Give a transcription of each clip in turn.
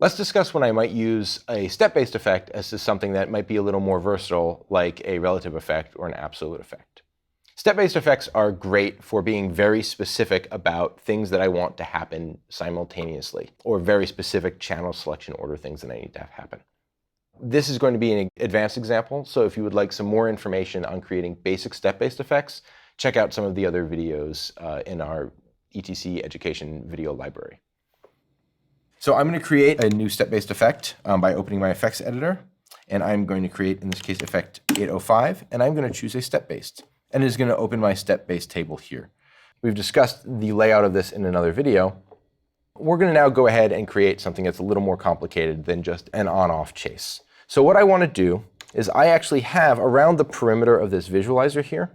Let's discuss when I might use a step-based effect as to something that might be a little more versatile, like a relative effect or an absolute effect. Step-based effects are great for being very specific about things that I want to happen simultaneously, or very specific channel selection order things that I need to have happen. This is going to be an advanced example, so if you would like some more information on creating basic step-based effects, check out some of the other videos in our ETC education video library. So I'm going to create a new step-based effect by opening my effects editor, and I'm going to create, in this case, effect 805, and I'm going to choose a step-based, and it is going to open my step-based table here. We've discussed the layout of this in another video. We're going to now go ahead and create something that's a little more complicated than just an on-off chase. So what I want to do is I actually have, around the perimeter of this visualizer here,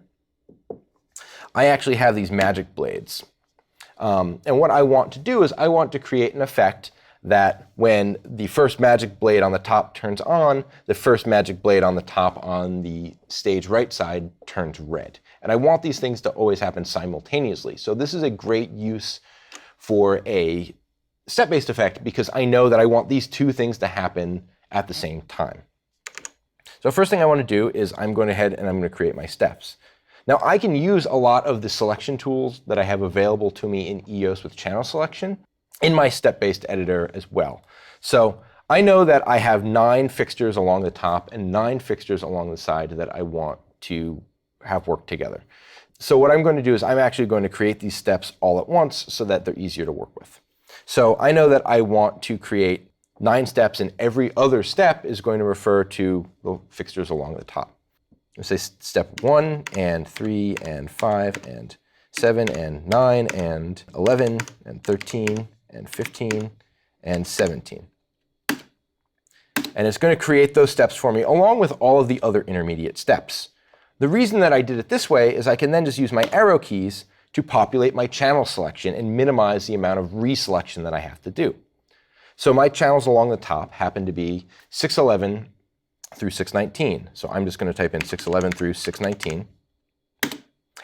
I actually have these magic blades. And what I want to do is I want to create an effect that when the first magic blade on the top turns on, the first magic blade on the top on the stage right side turns red. And I want these things to always happen simultaneously. So this is a great use for a step-based effect because I know that I want these two things to happen at the same time. So first thing I want to do is I'm going ahead and I'm going to create my steps. Now I can use a lot of the selection tools that I have available to me in EOS with channel selection in my step-based editor as well. So I know that I have 9 fixtures along the top and 9 fixtures along the side that I want to have work together. So what I'm going to do is I'm actually going to create these steps all at once so that they're easier to work with. So I know that I want to create 9 steps, and every other step is going to refer to the fixtures along the top. Let's say step 1 and 3 and 5 and 7 and 9 and 11 and 13 and 15 and 17. And it's going to create those steps for me along with all of the other intermediate steps. The reason that I did it this way is I can then just use my arrow keys to populate my channel selection and minimize the amount of reselection that I have to do. So my channels along the top happen to be 611 through 619. So I'm just going to type in 611 through 619.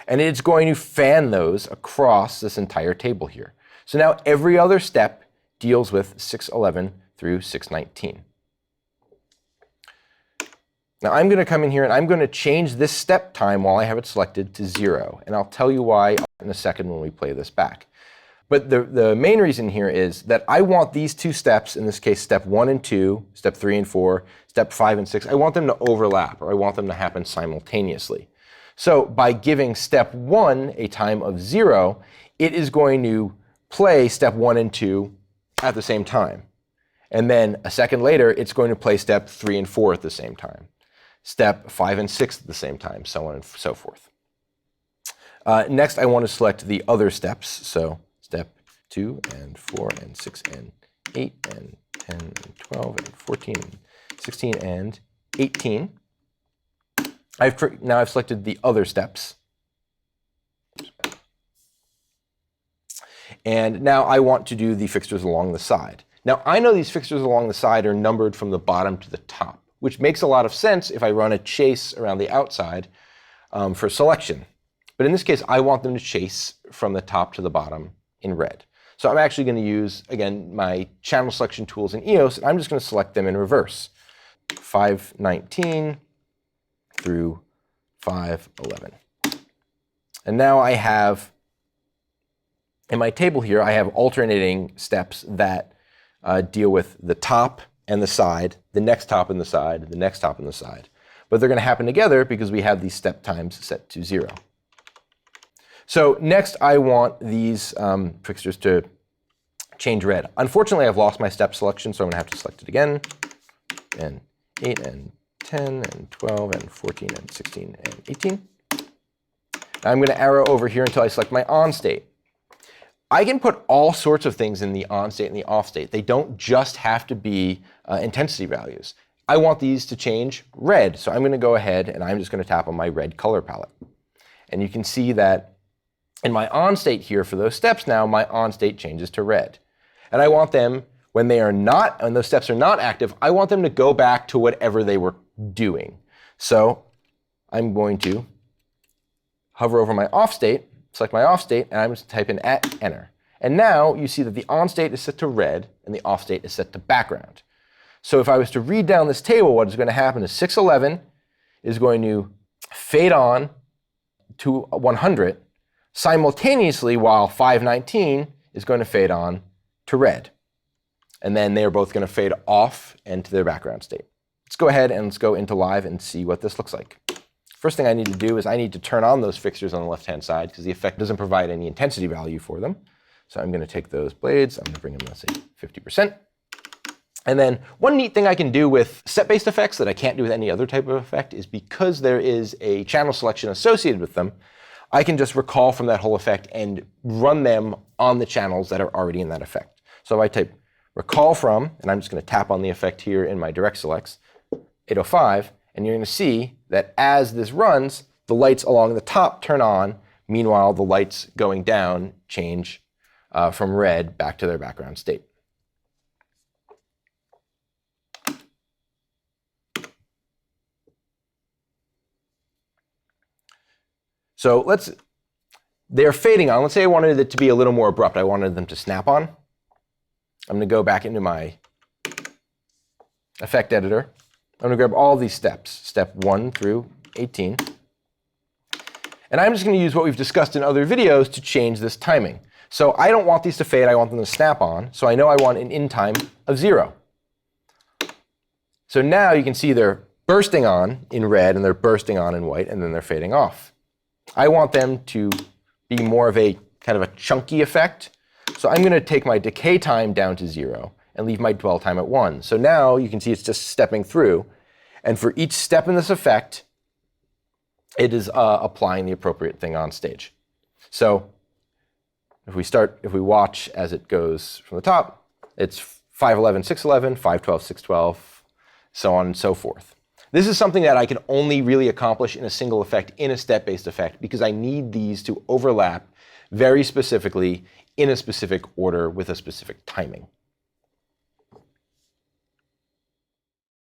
And it's going to fan those across this entire table here. So now every other step deals with 611 through 619. Now I'm going to come in here and I'm going to change this step time while I have it selected to 0. And I'll tell you why in a second when we play this back. But the main reason here is that I want these two steps, in this case step 1 and 2, step 3 and 4, step 5 and 6, I want them to overlap, or I want them to happen simultaneously. So by giving step 1 a time of 0, it is going to play step 1 and 2 at the same time. And then a second later, it's going to play step 3 and 4 at the same time, step 5 and 6 at the same time, so on and so forth. Next, I want to select the other steps. So step 2 and 4 and 6 and 8 and 10 and 12 and 14 and 16 and 18. Now I've selected the other steps. And now I want to do the fixtures along the side. Now I know these fixtures along the side are numbered from the bottom to the top, which makes a lot of sense if I run a chase around the outside for selection. But in this case, I want them to chase from the top to the bottom in red. So I'm actually going to use, again, my channel selection tools in EOS, and I'm just going to select them in reverse. 519 through 511. And now I have, in my table here, I have alternating steps that deal with the top and the side, the next top and the side, the next top and the side. But they're going to happen together because we have these step times set to 0. So next, I want these fixtures to change red. Unfortunately, I've lost my step selection, so I'm going to have to select it again. And 8 and 10 and 12 and 14 and 16 and 18. Now I'm going to arrow over here until I select my on state. I can put all sorts of things in the on state and the off state. They don't just have to be intensity values. I want these to change red, so I'm going to go ahead and I'm just going to tap on my red color palette. And you can see that in my on state here for those steps now, my on state changes to red. And I want them, when those steps are not active, I want them to go back to whatever they were doing. So I'm going to hover over my off state, select my off state, and I'm just type in @enter. And now you see that the on state is set to red and the off state is set to background. So if I was to read down this table, what is going to happen is 611 is going to fade on to 100 simultaneously, while 519 is going to fade on to red. And then they are both going to fade off into their background state. Let's go ahead and let's go into live and see what this looks like. First thing I need to do is I need to turn on those fixtures on the left-hand side because the effect doesn't provide any intensity value for them. So I'm going to take those blades, I'm going to bring them, let's say, 50%. And then one neat thing I can do with step-based effects that I can't do with any other type of effect is because there is a channel selection associated with them, I can just recall from that whole effect and run them on the channels that are already in that effect. So if I type recall from, and I'm just going to tap on the effect here in my direct selects, 805, and you're going to see that as this runs, the lights along the top turn on. Meanwhile, the lights going down change from red back to their background state. So they're fading on. Let's say I wanted it to be a little more abrupt. I wanted them to snap on. I'm going to go back into my effect editor. I'm going to grab all these steps, step 1 through 18. And I'm just going to use what we've discussed in other videos to change this timing. So I don't want these to fade, I want them to snap on. So I know I want an in time of 0. So now you can see they're bursting on in red and they're bursting on in white and then they're fading off. I want them to be more of a kind of a chunky effect. So I'm going to take my decay time down to 0 and leave my dwell time at 1. So now you can see it's just stepping through. And for each step in this effect, it is applying the appropriate thing on stage. So if we watch as it goes from the top, it's 511, 611, 512, 612, so on and so forth. This is something that I can only really accomplish in a single effect, in a step-based effect, because I need these to overlap very specifically in a specific order with a specific timing.